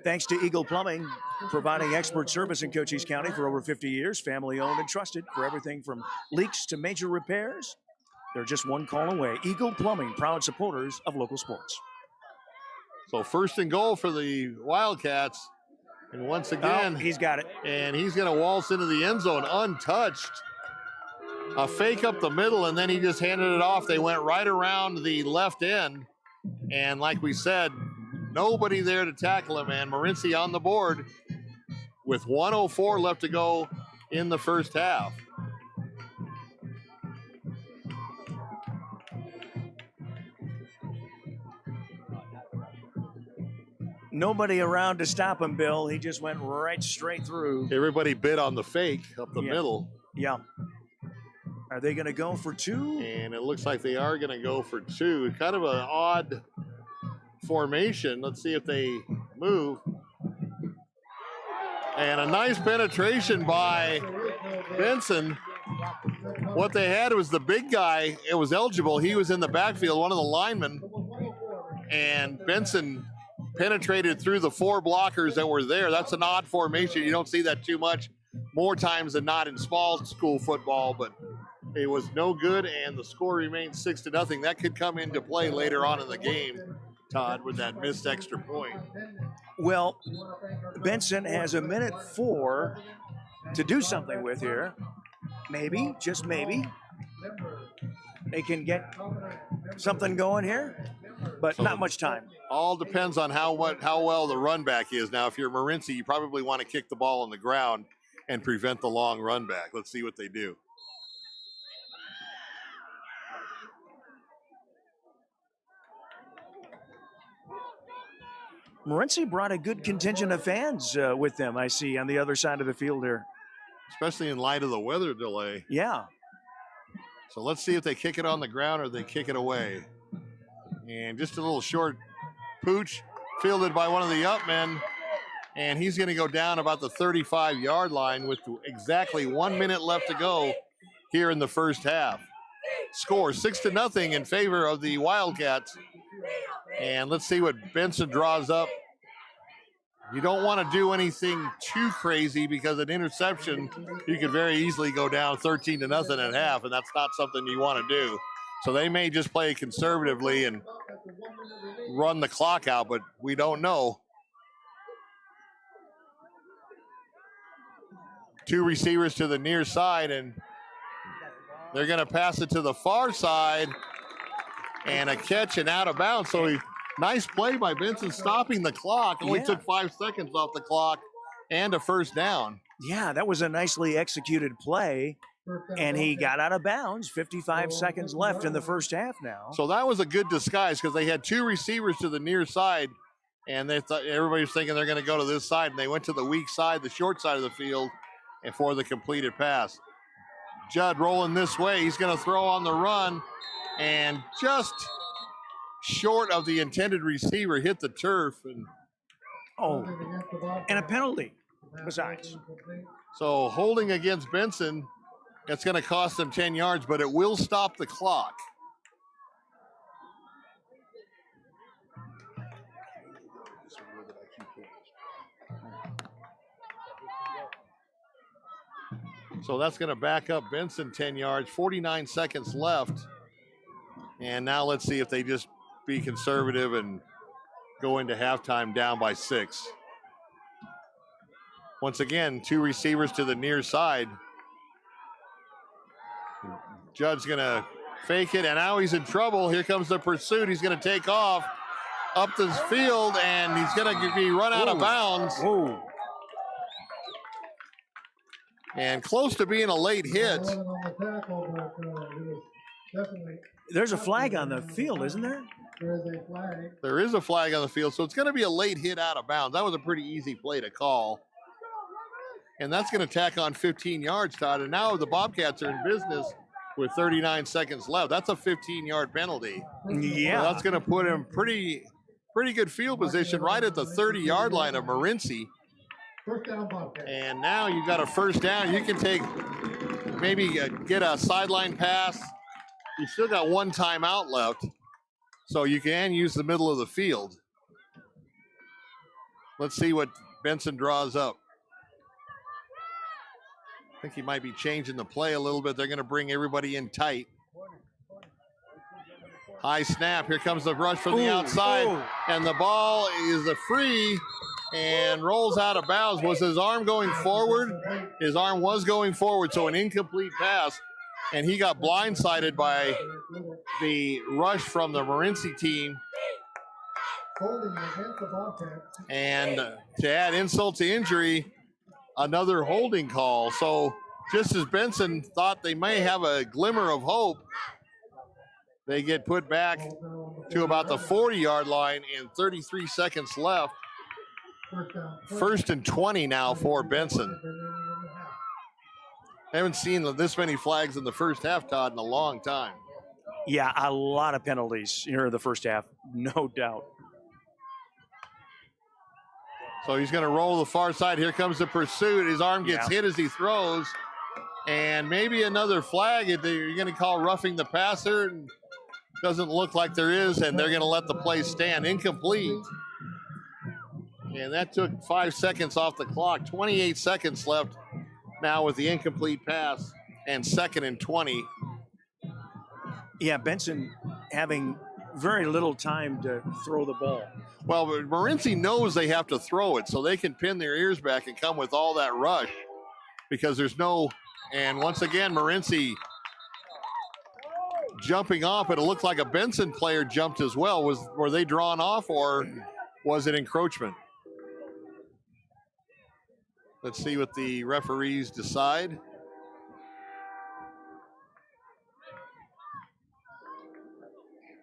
Thanks to Eagle Plumbing, providing expert service in Cochise County for over 50 years, family owned and trusted for everything from leaks to major repairs. They're just one call away. Eagle Plumbing, proud supporters of local sports. So first and goal for the Wildcats. And once again, he's got it. And he's going to waltz into the end zone untouched. A fake up the middle, and then he just handed it off. They went right around the left end. And like we said, nobody there to tackle him. And Morenci on the board with 1:04 left to go in the first half. Nobody around to stop him, Bill. He just went right straight through. Everybody bid on the fake up the middle. Yeah. Are they going to go for two? And it looks like they are going to go for two. Kind of an odd formation. Let's see if they move. And a nice penetration by Benson. What they had was the big guy. It was eligible. He was in the backfield, one of the linemen. And Benson penetrated through the four blockers that were there. That's an odd formation. You don't see that too much, more times than not in small school football, but it was no good, and the score remains 6-0. That could come into play later on in the game, Todd, with that missed extra point. Well, Benson has a minute 4 to do something with here. Maybe, just maybe, they can get something going here, but not much time. All depends on how well the run back is. Now, if you're Morenci, you probably want to kick the ball on the ground and prevent the long run back. Let's see what they do. Morenci brought a good contingent of fans with them, I see, on the other side of the field here. Especially in light of the weather delay. Yeah. So let's see if they kick it on the ground or they kick it away. And just a little short pooch fielded by one of the up men. And he's going to go down about the 35-yard line with exactly 1 minute left to go here in the first half. Score 6-0 in favor of the Wildcats. And let's see what Benson draws up. You don't want to do anything too crazy because an interception, you could very easily go down 13-0 at half, and that's not something you want to do. So they may just play conservatively and run the clock out, but we don't know. Two receivers to the near side, and they're going to pass it to the far side. And a catch and out of bounds. So nice play by Benson stopping the clock. Only took 5 seconds off the clock and a first down. Yeah, that was a nicely executed play. And he got out of bounds. 55 seconds left in the first half now. So that was a good disguise because they had two receivers to the near side. And they thought everybody was thinking they're going to go to this side. And they went to the weak side, the short side of the field, and for the completed pass. Judd rolling this way. He's going to throw on the run. And just short of the intended receiver, hit the turf. And a penalty besides. So holding against Benson, it's going to cost them 10 yards, but it will stop the clock. So that's going to back up Benson 10 yards, 49 seconds left. And now let's see if they just be conservative and go into halftime down by 6. Once again, two receivers to the near side. Judd's going to fake it, and now he's in trouble. Here comes the pursuit. He's going to take off up the field, and he's going to be run out of bounds. Whoa. And close to being a late hit. There's a flag on the field, isn't there? There is a flag. There is a flag on the field, so it's going to be a late hit out of bounds. That was a pretty easy play to call. And that's going to tack on 15 yards, Todd. And now the Bobcats are in business with 39 seconds left. That's a 15-yard penalty. Yeah. So that's going to put him pretty good field position right at the 30-yard line of Morenci. First down, Bobcats. And now you got a first down. You can take, maybe get a sideline pass. You still got one timeout left, so you can use the middle of the field. Let's see what Benson draws up. I think he might be changing the play a little bit. They're going to bring everybody in tight. High snap. Here comes the rush from the outside. And the ball is a free and rolls out of bounds. Was his arm going forward? His arm was going forward, so an incomplete pass. And he got blindsided by the rush from the Morenci team. Holding against the Bobcats. And to add insult to injury, another holding call. So just as Benson thought they may have a glimmer of hope, they get put back to about the 40-yard line and 33 seconds left. First and 20 now for Benson. I haven't seen this many flags in the first half, Todd, in a long time. Yeah, a lot of penalties here in the first half, no doubt. So he's going to roll the far side. Here comes the pursuit. His arm gets hit as he throws. And maybe another flag. You're going to call roughing the passer. Doesn't look like there is, and they're going to let the play stand. Incomplete. And that took 5 seconds off the clock. 28 seconds left now with the incomplete pass, and 2nd and 20. Yeah, Benson having very little time to throw the ball. Well, Morenci knows they have to throw it, so they can pin their ears back and come with all that rush because there's no, and once again, Morenci jumping off, but it looked like a Benson player jumped as well. Were they drawn off, or was it encroachment? Let's see what the referees decide.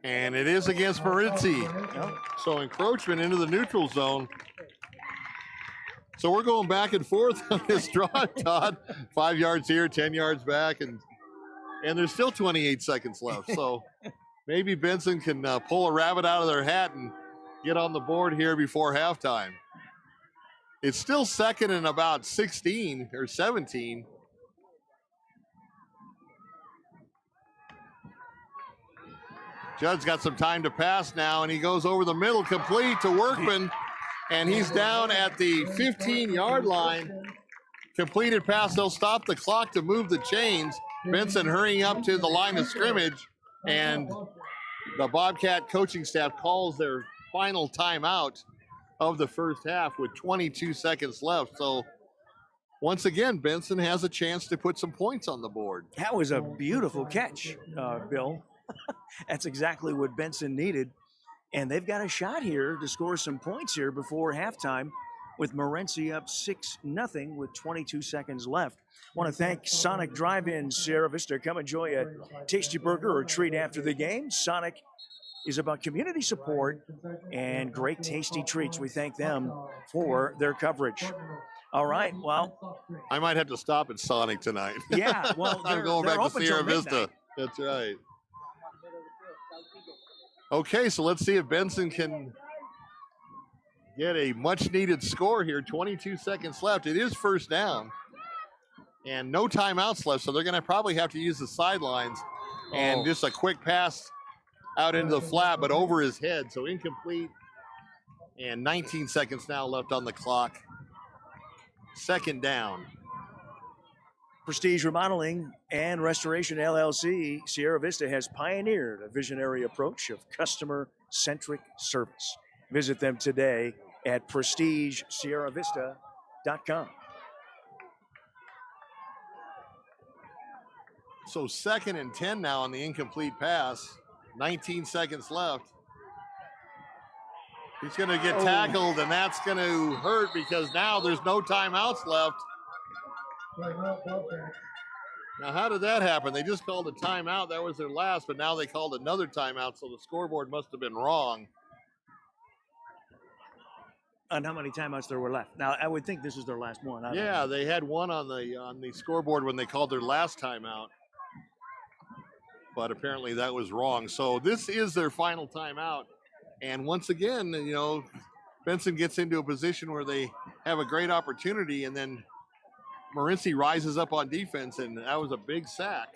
And it is against Morenci. So encroachment into the neutral zone. So we're going back and forth on this draw, Todd. 5 yards here, 10 yards back, and there's still 28 seconds left. So maybe Benson can pull a rabbit out of their hat and get on the board here before halftime. It's still 2nd and about 16 or 17. Judd's got some time to pass now, and he goes over the middle, complete to Workman, and he's down at the 15-yard line. Completed pass. They'll stop the clock to move the chains. Benson hurrying up to the line of scrimmage, and the Bobcat coaching staff calls their final timeout of the first half with 22 seconds left. So once again, Benson has a chance to put some points on the board. That was a beautiful catch, Bill. That's exactly what Benson needed. And they've got a shot here to score some points here before halftime with Morenci up 6-0 with 22 seconds left. I want to thank Sonic Drive-In Sierra Vista. Come enjoy a tasty burger or treat after the game. Sonic is about community support and great tasty treats. We thank them for their coverage. All right, well. I might have to stop at Sonic tonight. Yeah, well, I'm going back to Sierra Vista. That's right. Okay, so let's see if Benson can get a much-needed score here. 22 seconds left. It is first down. And no timeouts left, so they're going to probably have to use the sidelines. And just a quick pass out into the flat, but over his head, so incomplete. And 19 seconds now left on the clock. 2nd down. Prestige Remodeling and Restoration LLC, Sierra Vista has pioneered a visionary approach of customer-centric service. Visit them today at prestigesierravista.com. So 2nd and 10 now on the incomplete pass. 19 seconds left. He's going to get tackled, and that's going to hurt because now there's no timeouts left. Now, how did that happen? They just called a timeout. That was their last, but now they called another timeout, so the scoreboard must have been wrong. On how many timeouts there were left. Now, I would think this is their last one. I don't Yeah, know. they had one on the scoreboard when they called their last timeout, but apparently that was wrong. So this is their final timeout, and once again, you know, Benson gets into a position where they have a great opportunity, and then Morenci rises up on defense, and that was a big sack,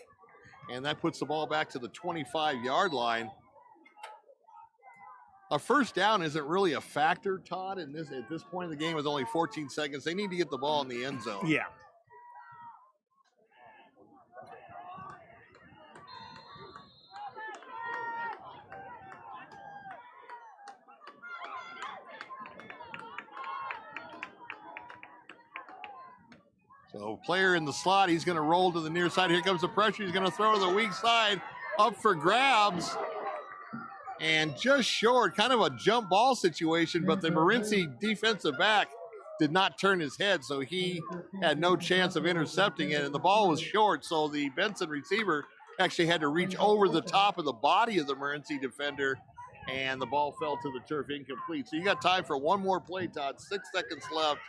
and that puts the ball back to the 25-yard line. A first down isn't really a factor, Todd, at this point in the game with only 14 seconds. They need to get the ball in the end zone. Yeah. So player in the slot, he's going to roll to the near side. Here comes the pressure. He's going to throw to the weak side, up for grabs, and just short, kind of a jump ball situation, but the Morenci defensive back did not turn his head, so he had no chance of intercepting it, and the ball was short, so the Benson receiver actually had to reach over the top of the body of the Morenci defender, and the ball fell to the turf incomplete. So you got time for one more play, Todd. 6 seconds left,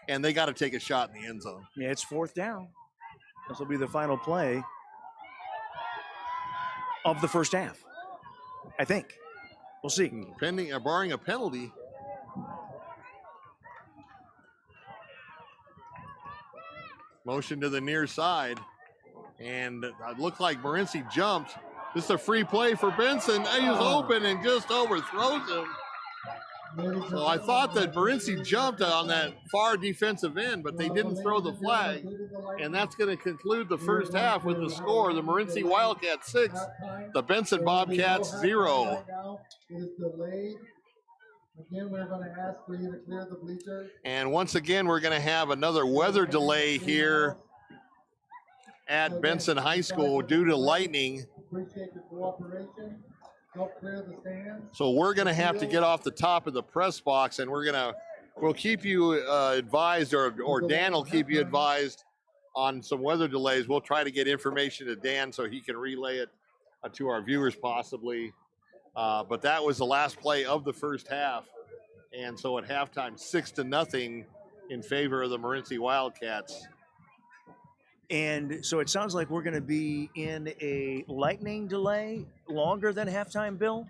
and they got to take a shot in the end zone. Yeah, it's fourth down. This will be the final play of the first half, I think. We'll see. Barring a penalty. Motion to the near side, and it looked like Morenci jumped. This is a free play for Benson. He was open and just overthrows him. So I thought that Morenci jumped on that far defensive end, but they didn't throw the flag. And that's going to conclude the first half with the score. The Morenci Wildcats 6, the Benson Bobcats 0. Again, we're going to ask for you to clear the bleachers. And once again, we're going to have another weather delay here at Benson High School due to lightning. Appreciate your cooperation. Help clear the stands. So we're going to have to get off the top of the press box, and we'll keep you advised, or Dan will keep you advised on some weather delays. We'll try to get information to Dan so he can relay it to our viewers possibly. But that was the last play of the first half. And so at halftime, 6-0 in favor of the Morenci Wildcats. And so it sounds like we're going to be in a lightning delay longer than halftime, Bill?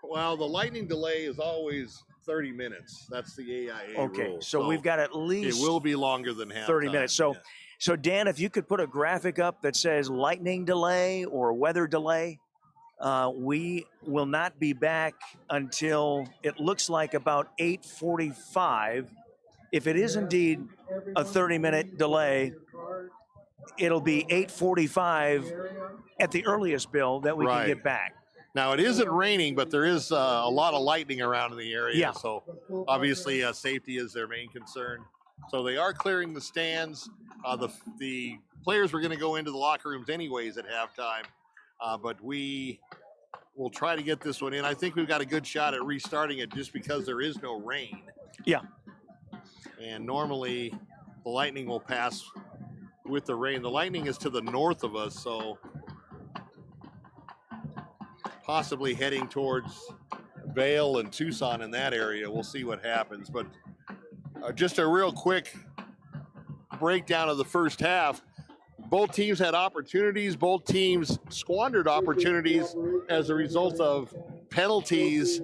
Well, the lightning delay is always 30 minutes. That's the AIA Okay, rule. so we've got at least it will be longer than halftime. 30 minutes. So, yeah. So Dan, if you could put a graphic up that says lightning delay or weather delay, we will not be back until it looks like about 8:45. If it is indeed a 30-minute delay, it'll be 8:45 at the earliest, Bill, that we can get back. Now, it isn't raining, but there is a lot of lightning around in the area. Yeah. So obviously safety is their main concern. So they are clearing the stands. The players were going to go into the locker rooms anyways at halftime. But we will try to get this one in. I think we've got a good shot at restarting it just because there is no rain. Yeah. And normally the lightning will pass with the rain. The lightning is to the north of us, so possibly heading towards Vail and Tucson in that area. We'll see what happens. But just a real quick breakdown of the first half. Both teams had opportunities. Both teams squandered opportunities as a result of penalties,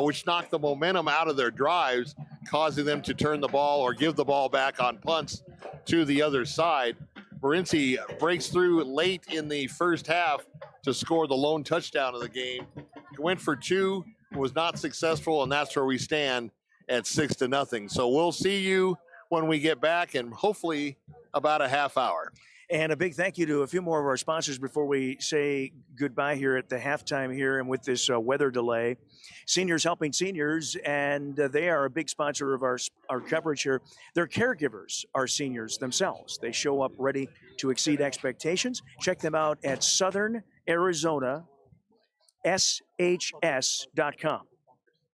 which knocked the momentum out of their drives, causing them to turn the ball or give the ball back on punts to the other side. Morenci breaks through late in the first half to score the lone touchdown of the game. Went for two, was not successful, and that's where we stand at 6-0. So we'll see you when we get back, and hopefully about a half hour. And a big thank you to a few more of our sponsors before we say goodbye here at the halftime here and with this weather delay. Seniors Helping Seniors, and they are a big sponsor of our coverage here. Their caregivers are seniors themselves. They show up ready to exceed expectations. Check them out at SouthernArizonaSHS.com.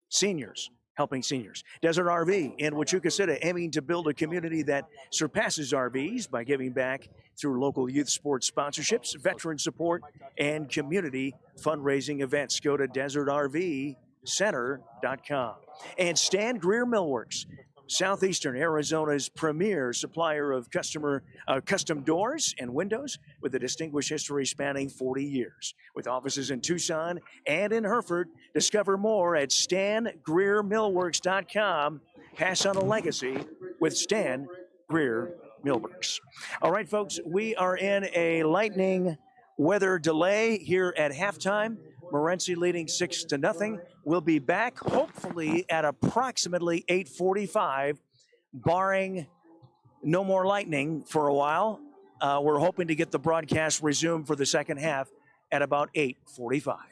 Seniors helping seniors. Desert RV in Huachuca City, aiming to build a community that surpasses RVs by giving back through local youth sports sponsorships, veteran support, and community fundraising events. Go to desertrvcenter.com. And Stan Greer Millworks, Southeastern Arizona's premier supplier of custom doors and windows with a distinguished history spanning 40 years. With offices in Tucson and in Hereford, discover more at StanGreerMillworks.com. Pass on a legacy with Stan Greer Millworks. All right, folks, we are in a lightning weather delay here at halftime. Morenci leading 6-0. We'll be back hopefully at approximately 8:45, barring no more lightning for a while. We're hoping to get the broadcast resumed for the second half at about 8:45.